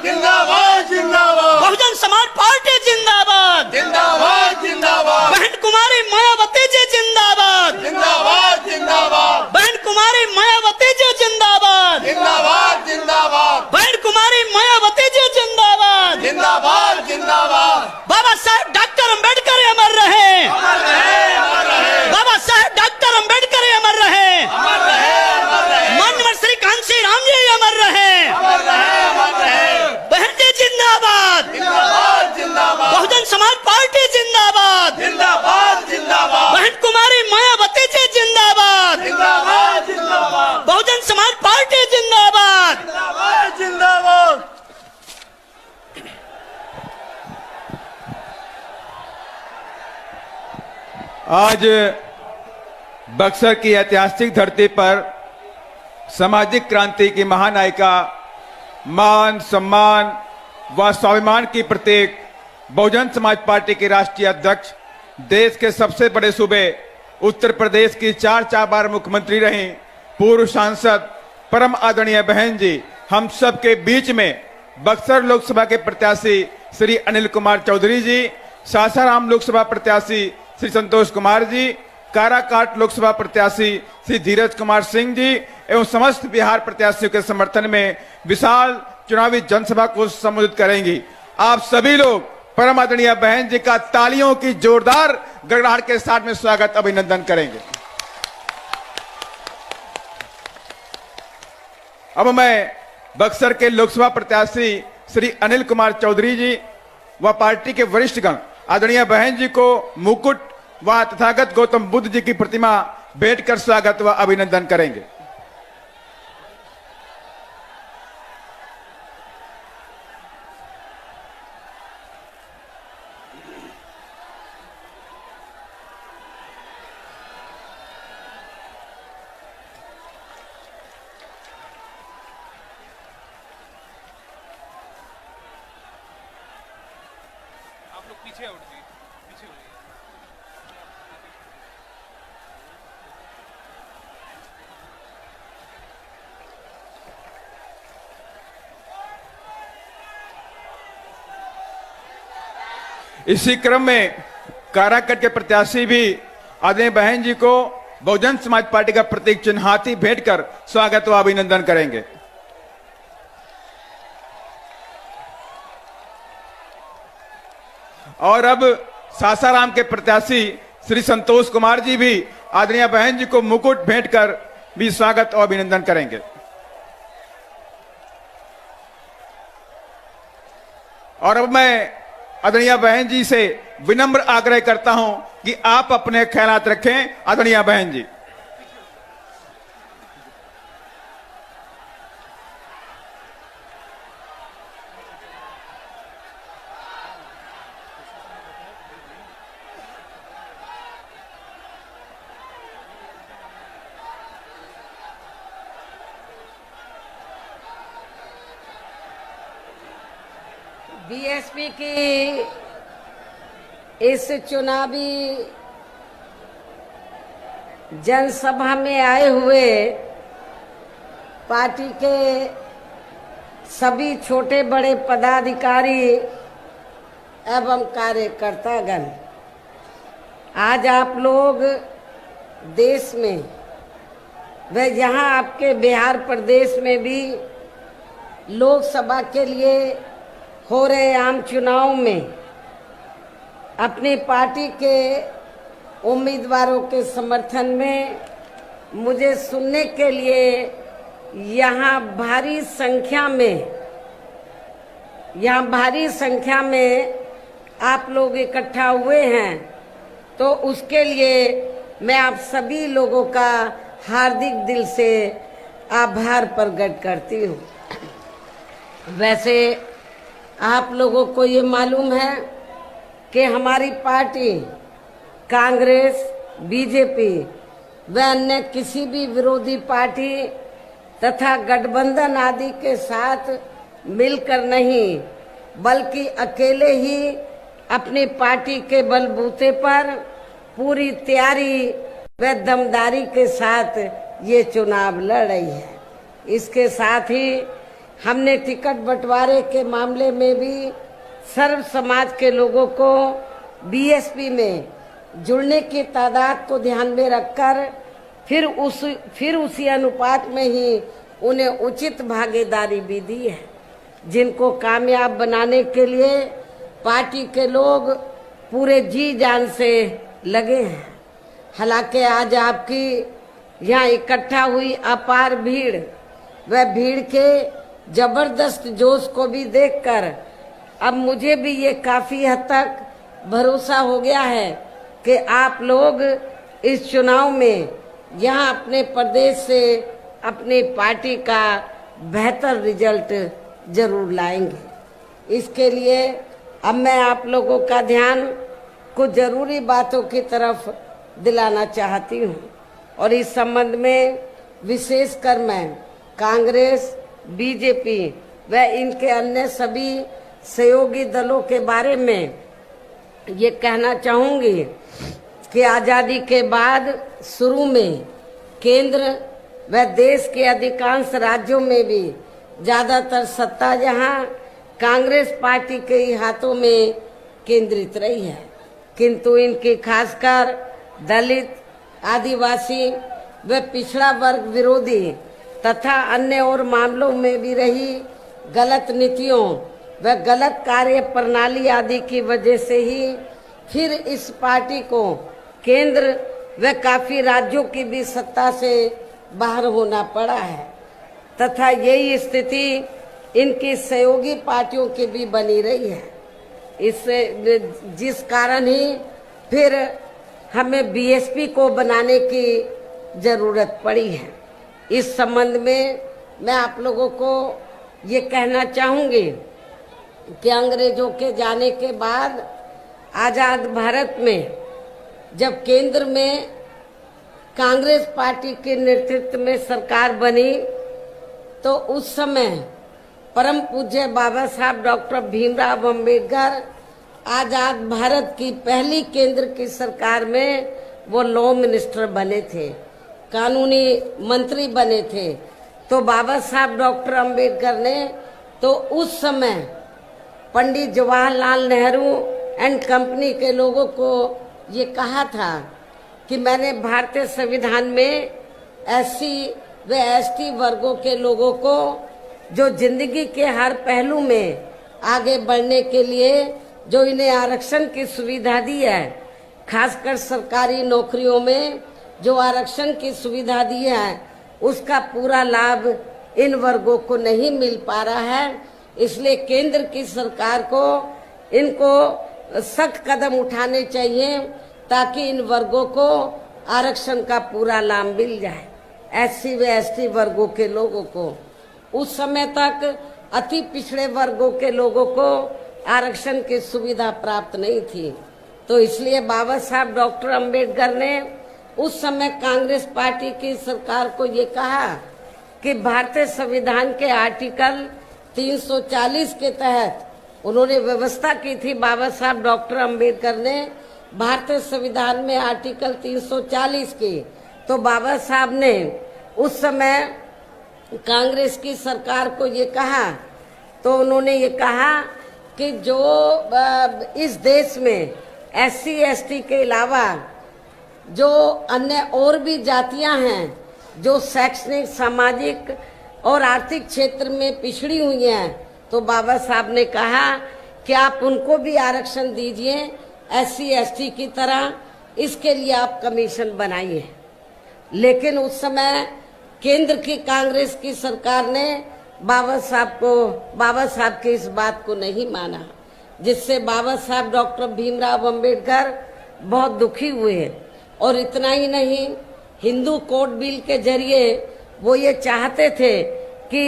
जिंदाबाद जिंदाबाद, बहुजन समाज पार्टी जिंदाबाद, जिंदाबाद जिंदाबाद, बहन कुमारी मायावती जी जिंदाबाद, जिंदाबाद जिंदाबाद, बहन कुमारी मायावती जी जिंदाबाद, जिंदाबाद जिंदाबाद, बहन कुमारी मायावती जी जिंदाबाद, जिंदाबाद जिंदाबाद। बाबा साहेब डॉक्टर अंबेडकर अमर रहे, अमर रहे, अमर रहे, बाबा साहेब डॉक्टर अंबेडकर अमर रहे, अमर रहे, अमर रहे, माननीय श्री कांशी राम जी अमर रहे, अमर रहे, अमर रहे। बहन जी जिंदाबाद, जिंदाबाद जिंदाबाद, बहुजन समाज पार्टी जिंदाबाद, जिंदाबाद जिंदाबाद, बहन कुमारी मायावती जी जिंदाबाद, जिंदाबाद जिंदाबाद, बहुजन समाज पार्टी जिंदाबाद। जिंदाबाद जिंदाबाद। आज बक्सर की ऐतिहासिक धरती पर सामाजिक क्रांति की महानायिका, मान सम्मान व स्वाभिमान की प्रतीक बहुजन समाज पार्टी की राष्ट्रीय अध्यक्ष, देश के सबसे बड़े सूबे उत्तर प्रदेश की चार बार मुख्यमंत्री रहीं, पूर्व सांसद परम आदरणीय बहन जी हम सब के बीच में बक्सर लोकसभा के प्रत्याशी श्री अनिल कुमार चौधरी जी, सासाराम लोकसभा प्रत्याशी श्री संतोष कुमार जी, काराकाट लोकसभा प्रत्याशी श्री धीरज कुमार सिंह जी एवं समस्त बिहार प्रत्याशियों के समर्थन में विशाल चुनावी जनसभा को संबोधित करेंगी। आप सभी लोग परम आदरणीय बहन जी का तालियों की जोरदार गड़गड़ाहट के साथ में स्वागत अभिनंदन करेंगे। अब मैं बक्सर के लोकसभा प्रत्याशी श्री अनिल कुमार चौधरी जी व पार्टी के वरिष्ठगण आदरणीय बहन जी को मुकुट व तथागत गौतम बुद्ध जी की प्रतिमा भेंट कर स्वागत व अभिनंदन करेंगे। पीछे उठ जी, पीछे उठ। इसी क्रम में काराकट के प्रत्याशी भी आदरणीय बहन जी को बहुजन समाज पार्टी का प्रतीक चिन्ह हाथी भेंट कर स्वागत व अभिनंदन करेंगे। और अब सासाराम के प्रत्याशी श्री संतोष कुमार जी भी आदरणीय बहन जी को मुकुट भेंट कर भी स्वागत और अभिनंदन करेंगे। और अब मैं आदरणीय बहन जी से विनम्र आग्रह करता हूं कि आप अपने ख्यालात रखें। आदरणीय बहन जी। बीएसपी की इस चुनावी जनसभा में आए हुए पार्टी के सभी छोटे बड़े पदाधिकारी एवं कार्यकर्तागण, आज आप लोग देश में व यहाँ आपके बिहार प्रदेश में भी लोकसभा के लिए हो रहे आम चुनाव में अपनी पार्टी के उम्मीदवारों के समर्थन में मुझे सुनने के लिए यहाँ भारी संख्या में आप लोग इकट्ठा हुए हैं, तो उसके लिए मैं आप सभी लोगों का हार्दिक दिल से आभार प्रकट करती हूँ। वैसे आप लोगों को ये मालूम है कि हमारी पार्टी कांग्रेस, बीजेपी व अन्य किसी भी विरोधी पार्टी तथा गठबंधन आदि के साथ मिलकर नहीं, बल्कि अकेले ही अपनी पार्टी के बलबूते पर पूरी तैयारी व दमदारी के साथ ये चुनाव लड़ रही है। इसके साथ ही हमने टिकट बंटवारे के मामले में भी सर्व समाज के लोगों को बीएसपी में जुड़ने की तादाद को ध्यान में रखकर फिर उसी अनुपात में ही उन्हें उचित भागीदारी भी दी है, जिनको कामयाब बनाने के लिए पार्टी के लोग पूरे जी जान से लगे हैं। हालांकि आज आपकी यहाँ इकट्ठा हुई अपार भीड़ व भीड़ के जबरदस्त जोश को भी देखकर अब मुझे भी ये काफी हद तक भरोसा हो गया है कि आप लोग इस चुनाव में यहाँ अपने प्रदेश से अपनी पार्टी का बेहतर रिजल्ट जरूर लाएंगे। इसके लिए अब मैं आप लोगों का ध्यान कुछ जरूरी बातों की तरफ दिलाना चाहती हूँ और इस संबंध में विशेषकर मैं कांग्रेस, बीजेपी व इनके अन्य सभी सहयोगी दलों के बारे में ये कहना चाहूंगी कि आजादी के बाद शुरू में केंद्र व देश के अधिकांश राज्यों में भी ज्यादातर सत्ता यहाँ कांग्रेस पार्टी के ही हाथों में केंद्रित रही है, किंतु इनकी खासकर दलित, आदिवासी व पिछड़ा वर्ग विरोधी तथा अन्य और मामलों में भी रही गलत नीतियों व गलत कार्य प्रणाली आदि की वजह से ही फिर इस पार्टी को केंद्र व काफी राज्यों की भी सत्ता से बाहर होना पड़ा है तथा यही स्थिति इनकी सहयोगी पार्टियों की भी बनी रही है। इससे जिस कारण ही फिर हमें बीएसपी को बनाने की जरूरत पड़ी है। इस संबंध में मैं आप लोगों को ये कहना चाहूंगी कि अंग्रेजों के जाने के बाद आजाद भारत में जब केंद्र में कांग्रेस पार्टी के नेतृत्व में सरकार बनी तो उस समय परम पूज्य बाबा साहब डॉक्टर भीमराव अंबेडकर आजाद भारत की पहली केंद्र की सरकार में वो लॉ मिनिस्टर बने थे, कानूनी मंत्री बने थे। तो बाबा साहब डॉक्टर अंबेडकर ने तो उस समय पंडित जवाहरलाल नेहरू एंड कंपनी के लोगों को ये कहा था कि मैंने भारतीय संविधान में एससी व एसटी वर्गों के लोगों को जो जिंदगी के हर पहलू में आगे बढ़ने के लिए जो इन्हें आरक्षण की सुविधा दी है, खासकर सरकारी नौकरियों में जो आरक्षण की सुविधा दी है, उसका पूरा लाभ इन वर्गों को नहीं मिल पा रहा है। इसलिए केंद्र की सरकार को इनको सख्त कदम उठाने चाहिए ताकि इन वर्गों को आरक्षण का पूरा लाभ मिल जाए। एससी व एसटी वर्गों के लोगों को उस समय तक अति पिछड़े वर्गों के लोगों को आरक्षण की सुविधा प्राप्त नहीं थी। तो इसलिए बाबा साहब डॉक्टर अंबेडकर ने उस समय कांग्रेस पार्टी की सरकार को ये कहा कि भारतीय संविधान के आर्टिकल 340 के तहत उन्होंने व्यवस्था की थी। बाबा साहब डॉक्टर अंबेडकर ने भारतीय संविधान में आर्टिकल 340 की, तो बाबा साहब ने उस समय कांग्रेस की सरकार को ये कहा, तो उन्होंने ये कहा कि जो इस देश में एससी एसटी के अलावा जो अन्य और भी जातियां हैं जो शैक्षणिक, सामाजिक और आर्थिक क्षेत्र में पिछड़ी हुई हैं, तो बाबा साहब ने कहा कि आप उनको भी आरक्षण दीजिए एससी एसटी की तरह, इसके लिए आप कमीशन बनाइए। लेकिन उस समय केंद्र की कांग्रेस की सरकार ने बाबा साहब की इस बात को नहीं माना, जिससे बाबा साहब डॉक्टर भीमराव अंबेडकर बहुत दुखी हुए। और इतना ही नहीं, हिंदू कोड बिल के जरिए वो ये चाहते थे कि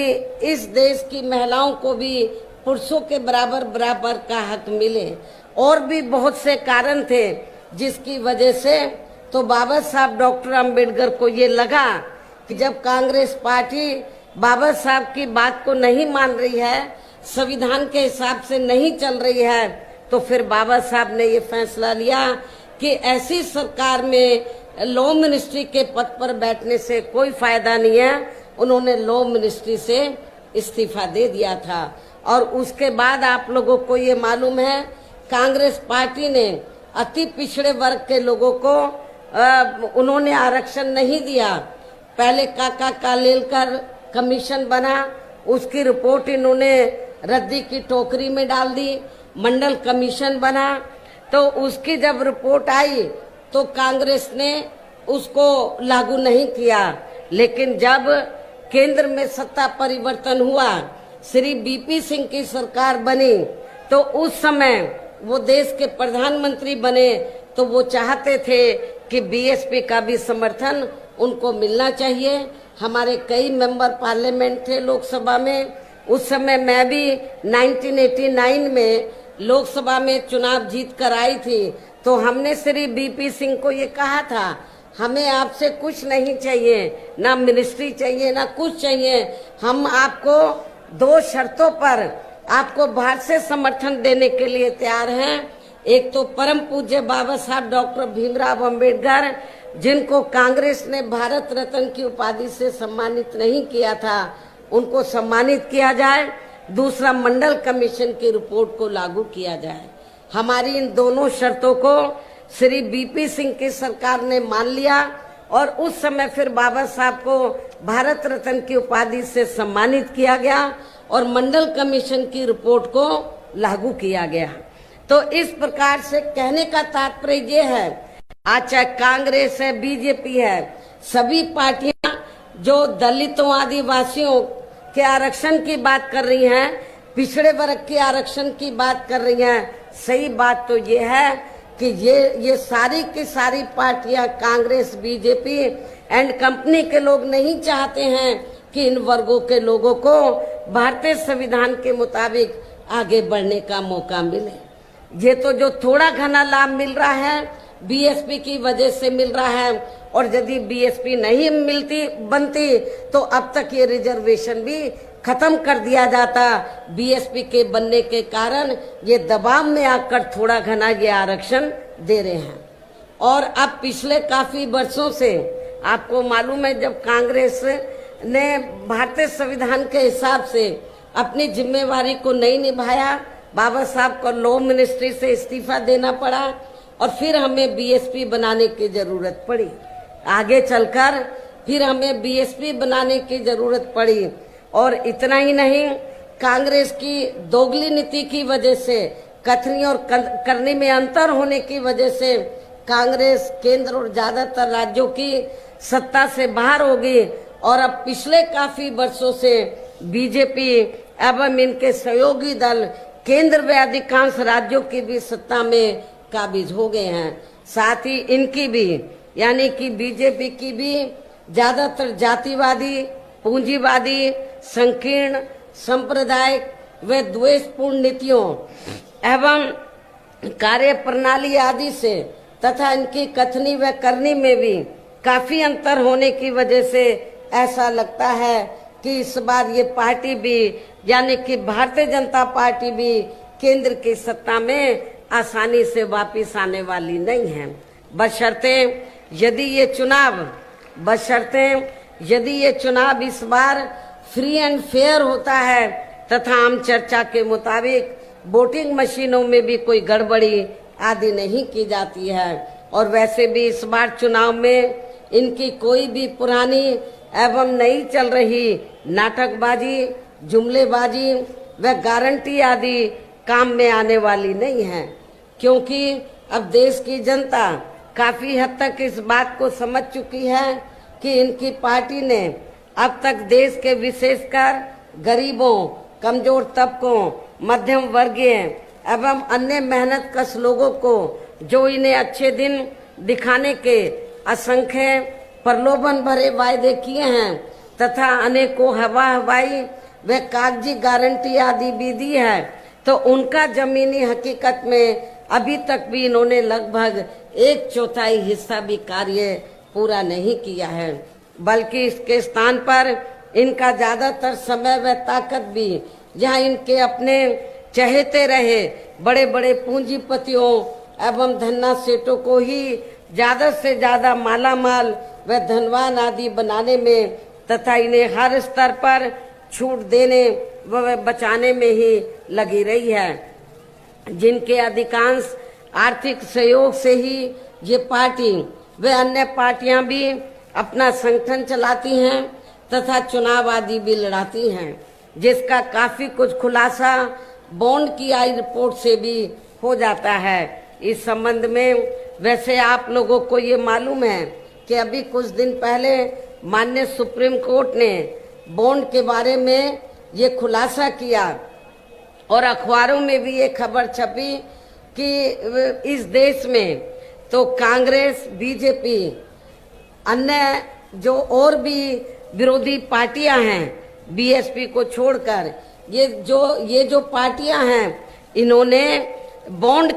इस देश की महिलाओं को भी पुरुषों के बराबर का हक मिले। और भी बहुत से कारण थे जिसकी वजह से तो बाबा साहब डॉक्टर अंबेडकर को ये लगा कि जब कांग्रेस पार्टी बाबा साहब की बात को नहीं मान रही है, संविधान के हिसाब से नहीं चल रही है, तो फिर बाबा साहब ने ये फैसला लिया कि ऐसी सरकार में लॉ मिनिस्ट्री के पद पर बैठने से कोई फायदा नहीं है। उन्होंने लॉ मिनिस्ट्री से इस्तीफा दे दिया था। और उसके बाद आप लोगों को ये मालूम है, कांग्रेस पार्टी ने अति पिछड़े वर्ग के लोगों को उन्होंने आरक्षण नहीं दिया। पहले काका कालेलकर कमीशन बना, उसकी रिपोर्ट इन्होंने रद्दी की टोकरी में डाल दी। मंडल कमीशन बना, तो उसकी जब रिपोर्ट आई तो कांग्रेस ने उसको लागू नहीं किया। लेकिन जब केंद्र में सत्ता परिवर्तन हुआ, श्री बीपी सिंह की सरकार बनी, तो उस समय वो देश के प्रधानमंत्री बने, तो वो चाहते थे कि बीएसपी का भी समर्थन उनको मिलना चाहिए। हमारे कई मेंबर पार्लियामेंट थे लोकसभा में। उस समय मैं भी 1989 में लोकसभा में चुनाव जीत कर आई थी। तो हमने श्री बीपी सिंह को ये कहा था, हमें आपसे कुछ नहीं चाहिए, ना मिनिस्ट्री चाहिए, ना कुछ चाहिए। हम आपको 2 शर्तों पर आपको बाहर से समर्थन देने के लिए तैयार हैं। एक तो परम पूज्य बाबा साहब डॉक्टर भीमराव अंबेडकर, जिनको कांग्रेस ने भारत रत्न की उपाधि से सम्मानित नहीं किया था, उनको सम्मानित किया जाए। दूसरा, मंडल कमीशन की रिपोर्ट को लागू किया जाए। हमारी इन दोनों शर्तों को श्री बीपी सिंह की सरकार ने मान लिया और उस समय फिर बाबा साहब को भारत रत्न की उपाधि से सम्मानित किया गया और मंडल कमीशन की रिपोर्ट को लागू किया गया। तो इस प्रकार से कहने का तात्पर्य ये है, आज चाहे कांग्रेस है, बीजेपी है, सभी पार्टियां जो दलितों आदिवासियों के आरक्षण की बात कर रही हैं, पिछड़े वर्ग के आरक्षण की बात कर रही हैं, सही बात तो ये है कि ये सारी की सारी पार्टियां, कांग्रेस, बीजेपी एंड कंपनी के लोग नहीं चाहते हैं कि इन वर्गों के लोगों को भारतीय संविधान के मुताबिक आगे बढ़ने का मौका मिले। ये तो जो थोड़ा घना लाभ मिल रहा है बीएसपी की वजह से मिल रहा है, और यदि बीएसपी नहीं बनती तो अब तक ये रिजर्वेशन भी खत्म कर दिया जाता। बीएसपी के बनने के कारण ये दबाव में आकर थोड़ा घना ये आरक्षण दे रहे हैं। और अब पिछले काफी वर्षों से आपको मालूम है, जब कांग्रेस ने भारतीय संविधान के हिसाब से अपनी जिम्मेवारी को नहीं निभाया, बाबा साहब को लॉ मिनिस्ट्री से इस्तीफा देना पड़ा और फिर हमें बीएसपी बनाने की जरूरत पड़ी। आगे चलकर फिर हमें बीएसपी बनाने की जरूरत पड़ी। और इतना ही नहीं, कांग्रेस की दोगली नीति की वजह से, कथनी और करनी में अंतर होने की वजह से कांग्रेस केंद्र और ज्यादातर राज्यों की सत्ता से बाहर हो गई और अब पिछले काफी वर्षों से बीजेपी एवं इनके सहयोगी दल केंद्र व अधिकांश राज्यों की भी सत्ता में काबिज हो गए हैं। साथ ही इनकी भी, यानी कि बीजेपी की भी ज्यादातर जातिवादी, पूंजीवादी, संकीर्ण, सांप्रदायिक व द्वेषपूर्ण नीतियों एवं कार्य प्रणाली आदि से तथा इनकी कथनी व करनी में भी काफी अंतर होने की वजह से ऐसा लगता है कि इस बार ये पार्टी भी, यानी कि भारतीय जनता पार्टी भी केंद्र की सत्ता में आसानी से वापस आने वाली नहीं है। बशर्ते यदि ये चुनाव इस बार फ्री एंड फेयर होता है तथा आम चर्चा के मुताबिक वोटिंग मशीनों में भी कोई गड़बड़ी आदि नहीं की जाती है। और वैसे भी इस बार चुनाव में इनकी कोई भी पुरानी एवं नई चल रही नाटकबाजी, जुमलेबाजी व गारंटी आदि काम में आने वाली नहीं है, क्योंकि अब देश की जनता काफी हद तक इस बात को समझ चुकी है कि इनकी पार्टी ने अब तक देश के विशेषकर गरीबों, कमजोर तबकों, मध्यम वर्गीय एवं अन्य मेहनतकश लोगों को जो इन्हें अच्छे दिन दिखाने के असंख्य प्रलोभन भरे वायदे किए हैं तथा अनेकों हवाई व कागजी गारंटी आदि भी दी है, तो उनका जमीनी हकीकत में अभी तक भी इन्होंने लगभग 1/4 हिस्सा भी कार्य पूरा नहीं किया है, बल्कि इसके स्थान पर इनका ज्यादातर समय व ताकत भी जहां इनके अपने चहेते रहे बड़े बड़े पूंजीपतियों एवं धन्ना सेठों को ही ज्यादा से ज्यादा मालामाल व धनवान आदि बनाने में तथा इन्हें हर स्तर पर छूट देने व बचाने में ही लगी रही है। जिनके अधिकांश आर्थिक सहयोग से ही ये पार्टी व अन्य पार्टियां भी अपना संगठन चलाती हैं तथा चुनाव आदि भी लड़ाती हैं, जिसका काफी कुछ खुलासा बॉन्ड की आई रिपोर्ट से भी हो जाता है। इस संबंध में वैसे आप लोगों को ये मालूम है कि अभी कुछ दिन पहले माननीय सुप्रीम कोर्ट ने बॉन्ड के बारे में ये खुलासा किया और अखबारों में भी ये खबर छपी कि इस देश में तो कांग्रेस, बीजेपी, अन्य जो और भी विरोधी पार्टियां हैं, बीएसपी को छोड़कर ये जो पार्टियां हैं, इन्होंने बॉन्ड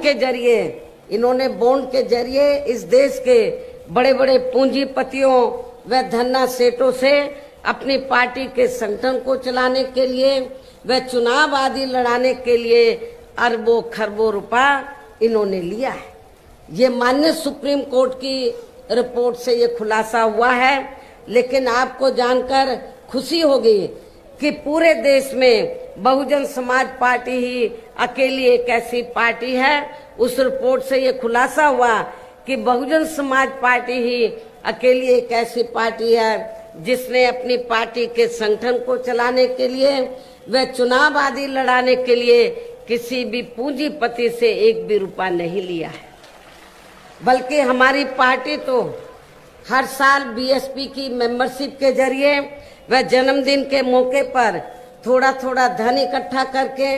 के जरिए इस देश के बड़े बड़े पूंजीपतियों व धन्ना सेठों से अपनी पार्टी के संगठन को चलाने के लिए व चुनाव आदि लड़ाने के लिए अरबों खरबों रुपया इन्होंने लिया है। ये माननीय सुप्रीम कोर्ट की रिपोर्ट से ये खुलासा हुआ है। लेकिन आपको जानकर खुशी होगी कि पूरे देश में बहुजन समाज पार्टी ही अकेली एक ऐसी पार्टी है। उस रिपोर्ट से ये खुलासा हुआ कि बहुजन समाज पार्टी ही अकेली एक ऐसी पार्टी है जिसने अपनी पार्टी के संगठन को चलाने के लिए व चुनाव आदि लड़ाने के लिए किसी भी पूंजीपति से एक भी रुपया नहीं लिया है। बल्कि हमारी पार्टी तो हर साल बीएसपी की मेंबरशिप के जरिए व जन्मदिन के मौके पर थोड़ा थोड़ा धन इकट्ठा करके,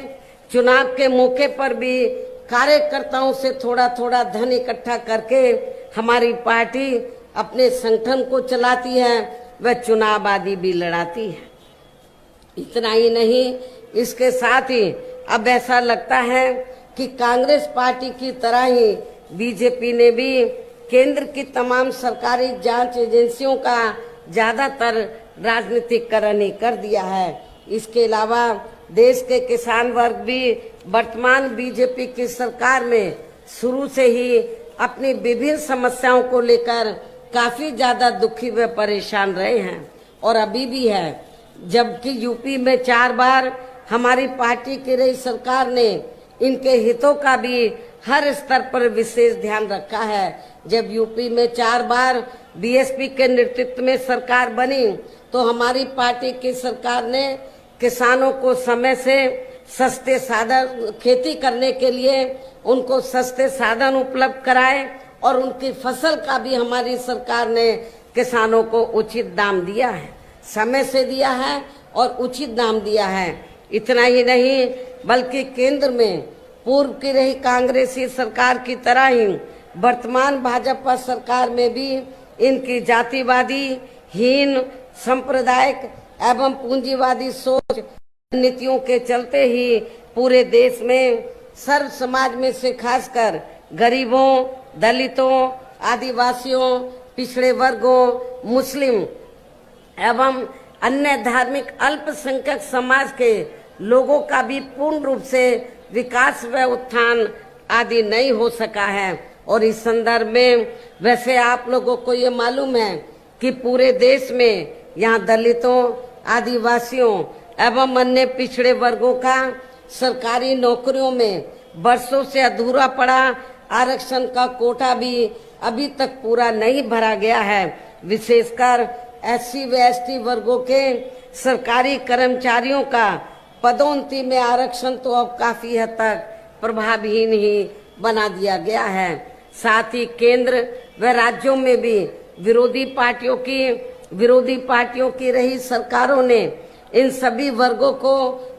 चुनाव के मौके पर भी कार्यकर्ताओं से थोड़ा थोड़ा धन इकट्ठा करके हमारी पार्टी अपने संगठन को चलाती है व चुनाव आदि भी लड़ाती है। इतना ही नहीं, इसके साथ ही अब ऐसा लगता है कि कांग्रेस पार्टी की तरह ही बीजेपी ने भी केंद्र की तमाम सरकारी जांच एजेंसियों का ज्यादातर राजनीतिकरण ही कर दिया है। इसके अलावा देश के किसान वर्ग भी वर्तमान बीजेपी की सरकार में शुरू से ही अपनी विभिन्न समस्याओं को लेकर काफी ज्यादा दुखी व परेशान रहे हैं और अभी भी है। जबकि यूपी में 4 बार हमारी पार्टी की रही सरकार ने इनके हितों का भी हर स्तर पर विशेष ध्यान रखा है। जब यूपी में 4 बार बीएसपी के नेतृत्व में सरकार बनी तो हमारी पार्टी की सरकार ने किसानों को समय से सस्ते साधन, खेती करने के लिए उनको सस्ते साधन उपलब्ध कराए और उनकी फसल का भी हमारी सरकार ने किसानों को उचित दाम दिया है, समय से दिया है और उचित दाम दिया है। इतना ही नहीं, बल्कि केंद्र में पूर्व की रही कांग्रेसी सरकार की तरह ही वर्तमान भाजपा सरकार में भी इनकी जातिवादी, हीन, सांप्रदायिक एवं पूंजीवादी सोच नीतियों के चलते ही पूरे देश में सर्व समाज में से खासकर गरीबों, दलितों, आदिवासियों, पिछड़े वर्गों, मुस्लिम एवं अन्य धार्मिक अल्पसंख्यक समाज के लोगों का भी पूर्ण रूप से विकास व उत्थान आदि नहीं हो सका है। और इस संदर्भ में वैसे आप लोगों को ये मालूम है कि पूरे देश में यहाँ दलितों, आदिवासियों एवं अन्य पिछड़े वर्गों का सरकारी नौकरियों में वर्षों से अधूरा पड़ा आरक्षण का कोटा भी अभी तक पूरा नहीं भरा गया है। विशेषकर एससी व एसटी वर्गों के सरकारी कर्मचारियों का पदोन्नति में आरक्षण तो अब काफी हद तक प्रभावहीन ही बना दिया गया है। साथ ही केंद्र व राज्यों में भी विरोधी पार्टियों की रही सरकारों ने इन सभी वर्गों को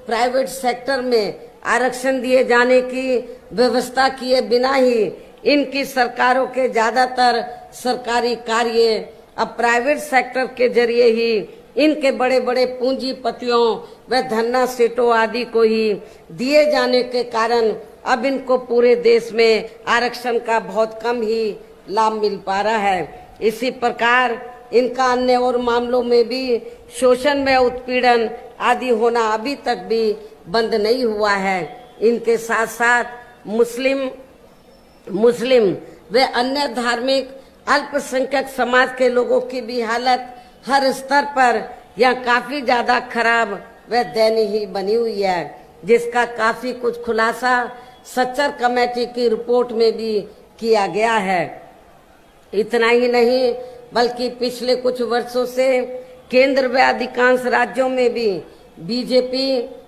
प्राइवेट सेक्टर में आरक्षण दिए जाने की व्यवस्था किए बिना ही इनकी सरकारों के ज्यादातर सरकारी कार्य अब प्राइवेट सेक्टर के जरिए ही इनके बड़े बड़े पूंजीपतियों व धन्ना सेठों आदि को ही दिए जाने के कारण अब इनको पूरे देश में आरक्षण का बहुत कम ही लाभ मिल पा रहा है। इसी प्रकार इनका अन्य और मामलों में भी शोषण व उत्पीड़न आदि होना अभी तक भी बंद नहीं हुआ है। इनके साथ साथ मुस्लिम व अन्य धार्मिक अल्पसंख्यक समाज के लोगों की भी हालत हर स्तर पर यह काफी ज्यादा खराब वह दैनी ही बनी हुई है, जिसका काफी कुछ खुलासा सच्चर कमेटी की रिपोर्ट में भी किया गया है। इतना ही नहीं बल्कि पिछले कुछ वर्षों से केंद्र व अधिकांश राज्यों में भी बीजेपी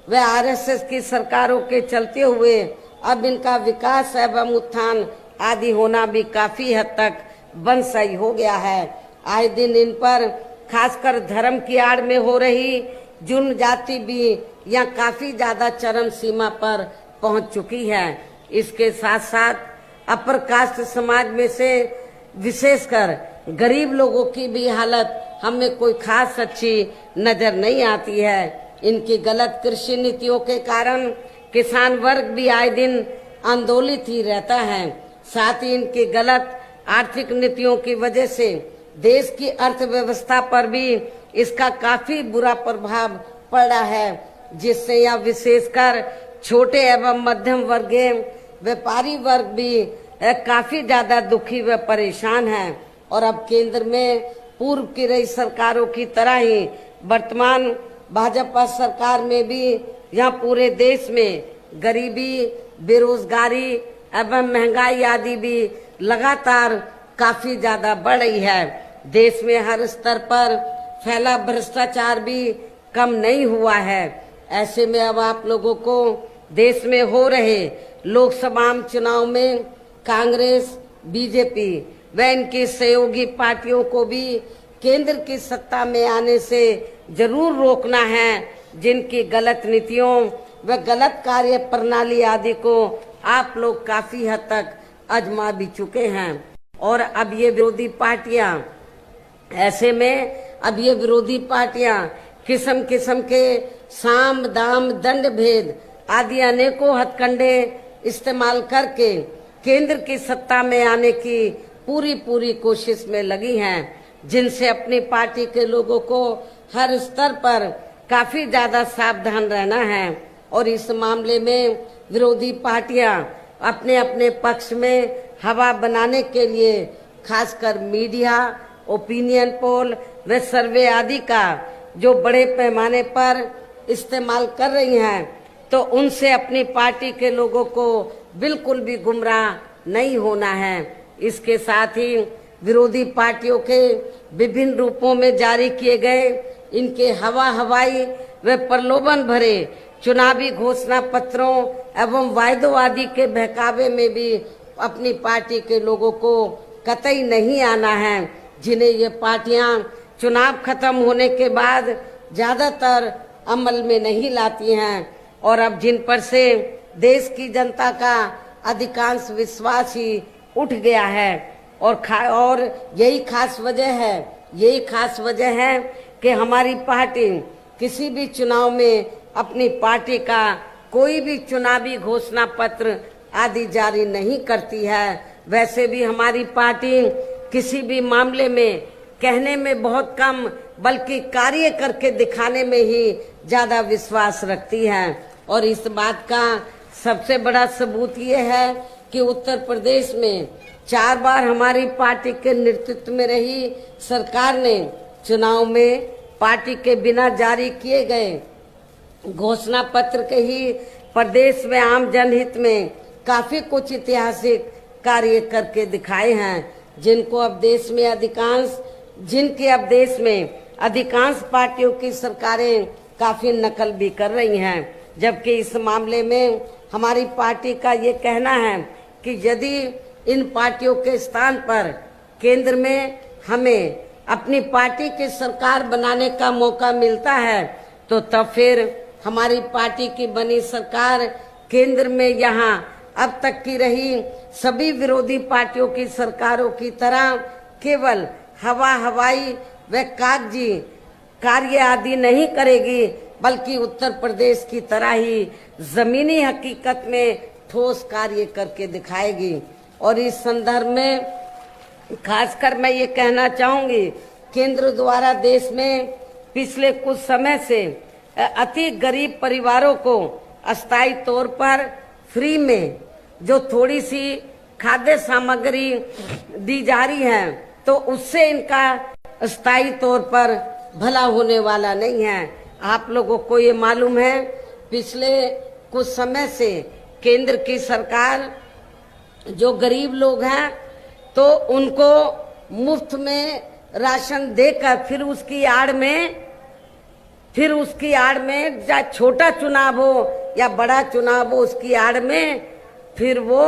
व आरएसएस की सरकारों के चलते हुए अब इनका विकास एवं उत्थान आदि होना भी काफी हद तक बंदशाई हो गया है। आए दिन इन पर खासकर धर्म की आड़ में हो रही जुर्म जाति भी यहाँ काफी ज्यादा चरम सीमा पर पहुंच चुकी है। इसके साथ साथ अपर कास्ट समाज में से विशेषकर गरीब लोगों की भी हालत हमें कोई खास अच्छी नजर नहीं आती है। इनकी गलत कृषि नीतियों के कारण किसान वर्ग भी आए दिन आंदोलित ही रहता है। साथ ही इनकी गलत आर्थिक नीतियों की वजह से देश की अर्थव्यवस्था पर भी इसका काफी बुरा प्रभाव पड़ा है, जिससे यह विशेषकर छोटे एवं मध्यम वर्गीय व्यापारी वर्ग भी काफी ज्यादा दुखी व परेशान हैं। और अब केंद्र में पूर्व की रही सरकारों की तरह ही वर्तमान भाजपा सरकार में भी यहाँ पूरे देश में गरीबी, बेरोजगारी एवं महंगाई आदि भी लगातार काफी ज्यादा बढ़ रही है। देश में हर स्तर पर फैला भ्रष्टाचार भी कम नहीं हुआ है। ऐसे में अब आप लोगों को देश में हो रहे लोकसभा चुनाव में कांग्रेस, बीजेपी व इनकी सहयोगी पार्टियों को भी केंद्र की सत्ता में आने से जरूर रोकना है, जिनकी गलत नीतियों व गलत कार्य प्रणाली आदि को आप लोग काफी हद तक आजमा भी चुके हैं। और अब ये विरोधी पार्टियां ऐसे में अब ये विरोधी पार्टियां किस्म किस्म के साम दाम दंड भेद आदि अनेकों हथकंडे इस्तेमाल करके केंद्र की सत्ता में आने की पूरी कोशिश में लगी हैं, जिनसे अपनी पार्टी के लोगों को हर स्तर पर काफी ज्यादा सावधान रहना है। और इस मामले में विरोधी पार्टियां अपने अपने पक्ष में हवा बनाने के लिए खासकर मीडिया, ओपिनियन पोल व सर्वे आदि का जो बड़े पैमाने पर इस्तेमाल कर रही हैं, तो उनसे अपनी पार्टी के लोगों को बिल्कुल भी गुमराह नहीं होना है। इसके साथ ही विरोधी पार्टियों के विभिन्न रूपों में जारी किए गए इनके हवाई व प्रलोभन भरे चुनावी घोषणा पत्रों एवं वायदों आदि के बहकावे में भी अपनी पार्टी के लोगों को कतई नहीं आना है, जिन्हें ये पार्टियां चुनाव खत्म होने के बाद ज्यादातर अमल में नहीं लाती हैं। और अब जिन पर से देश की जनता का अधिकांश विश्वास ही उठ गया है। और यही खास वजह है कि हमारी पार्टी किसी भी चुनाव में अपनी पार्टी का कोई भी चुनावी घोषणा पत्र आदि जारी नहीं करती है। वैसे भी हमारी पार्टी किसी भी मामले में कहने में बहुत कम बल्कि कार्य करके दिखाने में ही ज्यादा विश्वास रखती है। और इस बात का सबसे बड़ा सबूत ये है कि उत्तर प्रदेश में 4 बार हमारी पार्टी के नेतृत्व में रही सरकार ने चुनाव में पार्टी के बिना जारी किए गए घोषणा पत्र के ही प्रदेश में आम जनहित में काफी कुछ ऐतिहासिक कार्य करके दिखाए हैं, जिनकी अब देश में अधिकांश पार्टियों की सरकारें काफी नकल भी कर रही हैं। जबकि इस मामले में हमारी पार्टी का ये कहना है कि यदि इन पार्टियों के स्थान पर केंद्र में हमें अपनी पार्टी की सरकार बनाने का मौका मिलता है, तो तब फिर हमारी पार्टी की बनी सरकार केंद्र में यहाँ अब तक की रही सभी विरोधी पार्टियों की सरकारों की तरह केवल हवाई व कागजी कार्य आदि नहीं करेगी, बल्कि उत्तर प्रदेश की तरह ही जमीनी हकीकत में ठोस कार्य करके दिखाएगी। और इस संदर्भ में खासकर मैं ये कहना चाहूंगी, केंद्र द्वारा देश में पिछले कुछ समय से अति गरीब परिवारों को अस्थायी तौर पर फ्री में जो थोड़ी सी खाद्य सामग्री दी जा रही है, तो उससे इनका स्थायी तौर पर भला होने वाला नहीं है। आप लोगों को ये मालूम है, पिछले कुछ समय से केंद्र की सरकार जो गरीब लोग हैं तो उनको मुफ्त में राशन देकर फिर उसकी आड़ में चाहे छोटा चुनाव हो या बड़ा चुनाव हो, उसकी आड़ में फिर वो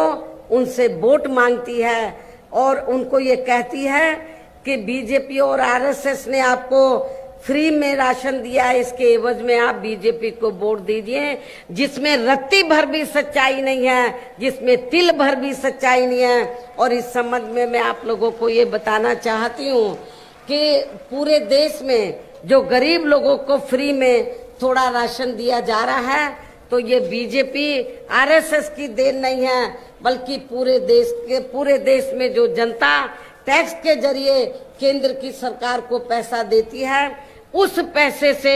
उनसे वोट मांगती है और उनको ये कहती है कि बीजेपी और आरएसएस ने आपको फ्री में राशन दिया है, इसके एवज में आप बीजेपी को वोट दीजिए, जिसमें रत्ती भर भी सच्चाई नहीं है, जिसमें तिल भर भी सच्चाई नहीं है। और इस संबंध में मैं आप लोगों को ये बताना चाहती हूँ कि पूरे देश में जो गरीब लोगों को फ्री में थोड़ा राशन दिया जा रहा है तो ये बीजेपी आरएसएस की देन नहीं है, बल्कि पूरे देश में जो जनता टैक्स के जरिए केंद्र की सरकार को पैसा देती है, उस पैसे से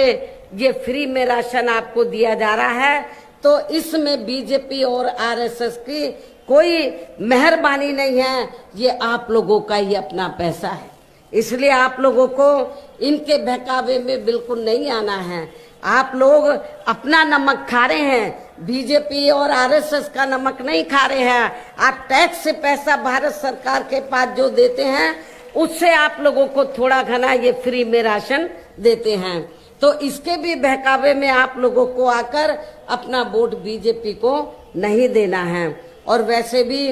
ये फ्री में राशन आपको दिया जा रहा है। तो इसमें बीजेपी और आरएसएस की कोई मेहरबानी नहीं है, ये आप लोगों का ही अपना पैसा है। इसलिए आप लोगों को इनके बहकावे में बिल्कुल नहीं आना है। आप लोग अपना नमक खा रहे हैं, बीजेपी और आरएसएस का नमक नहीं खा रहे हैं। आप टैक्स से पैसा भारत सरकार के पास जो देते हैं उससे आप लोगों को थोड़ा घना ये फ्री में राशन देते हैं। तो इसके भी बहकावे में आप लोगों को आकर अपना वोट बीजेपी को नहीं देना है। और वैसे भी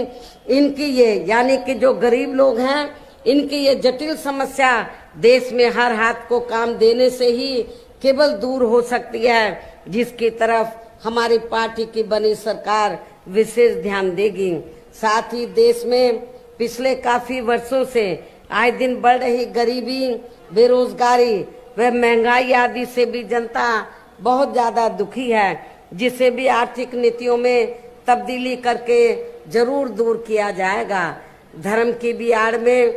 इनकी ये यानी कि जो गरीब लोग हैं, इनकी ये जटिल समस्या देश में हर हाथ को काम देने से ही केवल दूर हो सकती है, जिसकी तरफ हमारी पार्टी की बनी सरकार विशेष ध्यान देगी। साथ ही देश में पिछले काफी वर्षों से आए दिन बढ़ रही गरीबी, बेरोजगारी व महंगाई आदि से भी जनता बहुत ज्यादा दुखी है, जिसे भी आर्थिक नीतियों में तब्दीली करके जरूर दूर किया जाएगा। धर्म की भी आड़ में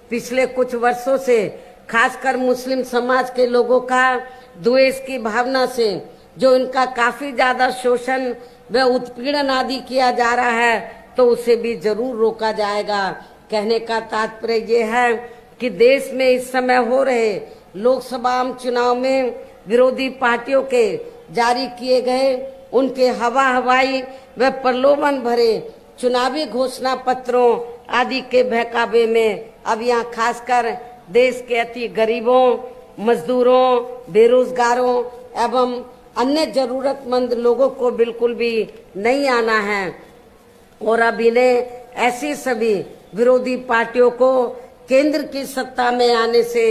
पिछले कुछ वर्षों से खासकर मुस्लिम समाज के लोगों का द्वेष की भावना से जो इनका काफी ज्यादा शोषण व उत्पीड़न आदि किया जा रहा है, तो उसे भी जरूर रोका जाएगा। कहने का तात्पर्य ये है कि देश में इस समय हो रहे लोकसभा चुनाव में विरोधी पार्टियों के जारी किए गए उनके हवाई व प्रलोभन भरे चुनावी घोषणा पत्रों आदि के बहकावे में अब यहाँ खासकर देश के अति गरीबों, मजदूरों, बेरोजगारों एवं अन्य जरूरतमंद लोगों को बिल्कुल भी नहीं आना है। और अब इन्हें ऐसी सभी विरोधी पार्टियों को केंद्र की सत्ता में आने से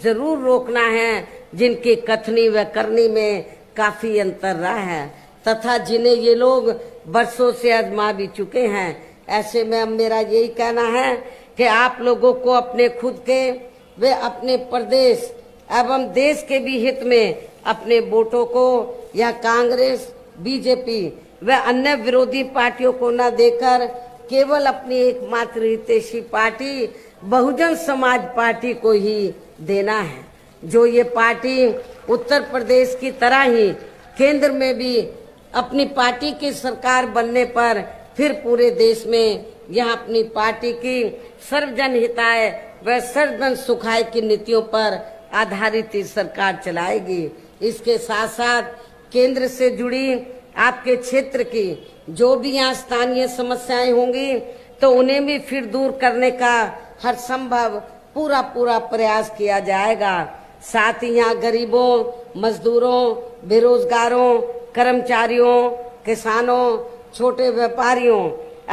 जरूर रोकना है, जिनकी कथनी व करनी में काफी अंतर रहा है तथा जिन्हें ये लोग बरसों से आजमा भी चुके हैं। ऐसे में अब मेरा यही कहना है कि आप लोगों को अपने खुद के वे अपने प्रदेश एवं देश के भी हित में अपने वोटों को या कांग्रेस, बीजेपी व अन्य विरोधी पार्टियों को न देकर केवल अपनी एकमात्र हितैषी पार्टी बहुजन समाज पार्टी को ही देना है। जो ये पार्टी उत्तर प्रदेश की तरह ही केंद्र में भी अपनी पार्टी की सरकार बनने पर फिर पूरे देश में यह अपनी पार्टी की सर्वजन हिताय व सर्वजन सुखाय की नीतियों पर आधारित सरकार चलाएगी। इसके साथ साथ केंद्र से जुड़ी आपके क्षेत्र की जो भी यहाँ स्थानीय समस्याएं होंगी तो उन्हें भी फिर दूर करने का हर संभव पूरा प्रयास किया जाएगा। साथ ही यहाँ गरीबों, मजदूरों, बेरोजगारों, कर्मचारियों, किसानों, छोटे व्यापारियों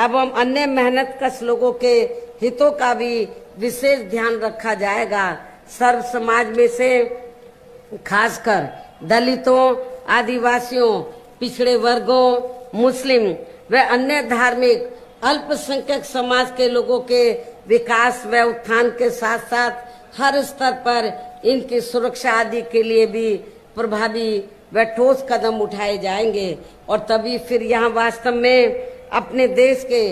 एवं अन्य मेहनत कश लोगों के हितों का भी विशेष ध्यान रखा जाएगा। सर्व समाज में से खासकर दलितों, आदिवासियों, पिछड़े वर्गों, मुस्लिम व अन्य धार्मिक अल्पसंख्यक समाज के लोगों के विकास व उत्थान के साथ साथ हर स्तर पर इनकी सुरक्षा आदि के लिए भी प्रभावी व ठोस कदम उठाए जाएंगे। और तभी फिर यहाँ वास्तव में अपने देश के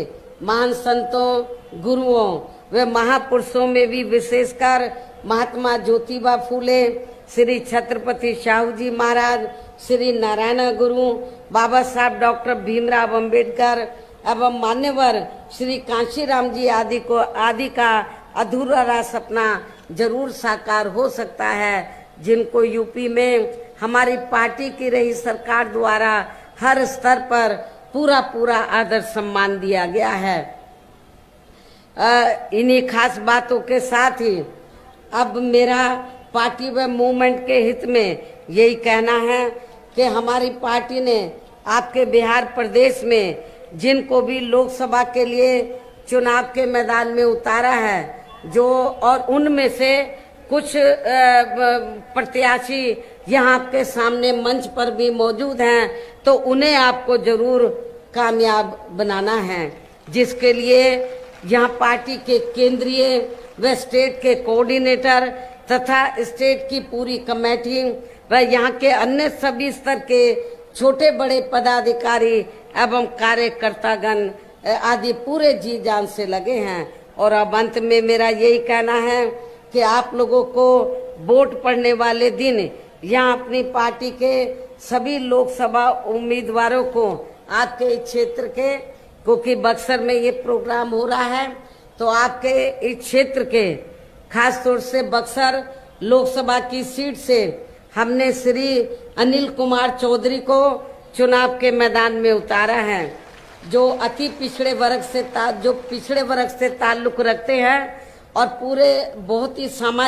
महान संतों, गुरुओं व महापुरुषों में भी विशेषकर महात्मा ज्योतिबा फूले, श्री छत्रपति शाहू जी महाराज, श्री नारायण गुरु, बाबा साहब डॉक्टर भीमराव अंबेडकर एवं मान्यवर श्री कांशीराम जी आदि का अधूरा सपना जरूर साकार हो सकता है, जिनको यूपी में हमारी पार्टी की रही सरकार द्वारा हर स्तर पर पूरा आदर सम्मान दिया गया है। इन्हीं खास बातों के साथ ही अब मेरा पार्टी व मूवमेंट के हित में यही कहना है कि हमारी पार्टी ने आपके बिहार प्रदेश में जिनको भी लोकसभा के लिए चुनाव के मैदान में उतारा है जो, और उनमें से कुछ प्रत्याशी यहाँ आपके सामने मंच पर भी मौजूद हैं, तो उन्हें आपको जरूर कामयाब बनाना है, जिसके लिए यहाँ पार्टी के केंद्रीय व स्टेट के कोऑर्डिनेटर तथा स्टेट की पूरी कमेटी व यहाँ के अन्य सभी स्तर के छोटे बड़े पदाधिकारी एवं कार्यकर्तागण आदि पूरे जी जान से लगे हैं। और अब अंत में मेरा यही कहना है कि आप लोगों को वोट पड़ने वाले दिन यहाँ अपनी पार्टी के सभी लोकसभा उम्मीदवारों को आपके इस क्षेत्र के, क्योंकि बक्सर में ये प्रोग्राम हो रहा है, तो आपके इस क्षेत्र के खास तौर से बक्सर लोकसभा की सीट से हमने श्री अनिल कुमार चौधरी को चुनाव के मैदान में उतारा है, जो अति पिछड़े वर्ग से ताल्लुक रखते हैं और पूरे बहुत ही सामाजिक